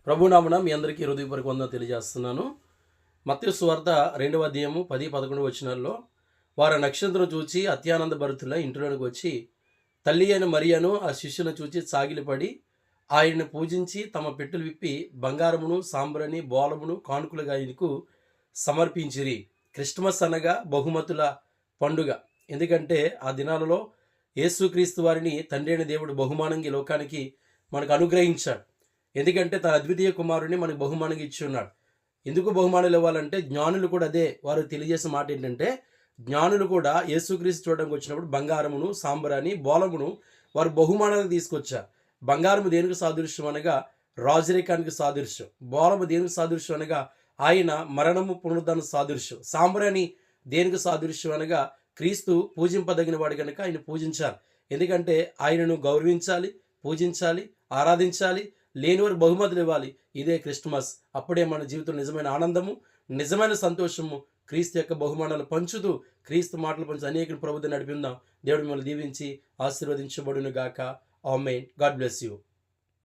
ప్రభునామన మీ అందరికీ హృదయపూర్వక వందనాలు తెలియజేస్తున్నాను. మత్తయి సువార్త 2వ అధ్యాయము 10, 11 వచనాల్లో వారు నక్షత్రం చూచి అత్యానంద భరితులై ఇంటిలోనికి వచ్చి తల్లి అయిన మరియను ఆ శిష్యులను చూచి సాగిలపడి ఆయన్ని పూజించి తమ పెట్టెలు విప్పి బంగారమును సాంబ్రాణి బోళమును కానుకలుగా ఆయనకు సమర్పించిరి. క్రిస్మస్ అనగా బహుమతుల పండుగ. ఎందుకంటే ఆ దినాలలో యేసుక్రీస్తు వారిని తండ్రి అయిన దేవుడు బహుమానంగా ఈ లోకానికి మనకు అనుగ్రహించాడు. ఎందుకంటే తన అద్వితీయ కుమారుని మనకు బహుమానంగా ఇచ్చి ఉన్నాడు. ఎందుకు బహుమానాలు ఇవ్వాలంటే జ్ఞానులు కూడా అదే వారు తెలియజేసే మాట ఏంటంటే, జ్ఞానులు కూడా యేసుక్రీస్తు చూడడానికి వచ్చినప్పుడు బంగారమును సాంబ్రాణి బోళమును వారు బహుమానాలకు తీసుకొచ్చారు. బంగారము దేనికి సాదృశ్యం అనగా రాజరికానికి సాదృశ్యం. బోళము దేనికి సాదృశ్యం అనగా ఆయన మరణము పునరుద్ధాన సాదృశ్యం. సాంబ్రాణి దేనికి సాదృశ్యం అనగా క్రీస్తు పూజింపదగిన వాడు కనుక ఆయన పూజించాలి. ఎందుకంటే ఆయనను గౌరవించాలి, పూజించాలి, ఆరాధించాలి, లేనివారు బహుమతులు ఇవ్వాలి. ఇదే క్రిస్మస్. అప్పుడే మన జీవితంలో నిజమైన ఆనందము, నిజమైన సంతోషము, క్రీస్తు యొక్క బహుమానాలు పంచుతూ క్రీస్తు మాటలు పంచు అనేక ప్రభుత్వం నడిపిందాం. దేవుడు మిమ్మల్ని దీవించి ఆశీర్వదించబడును గాక. ఆమేన్. God bless you.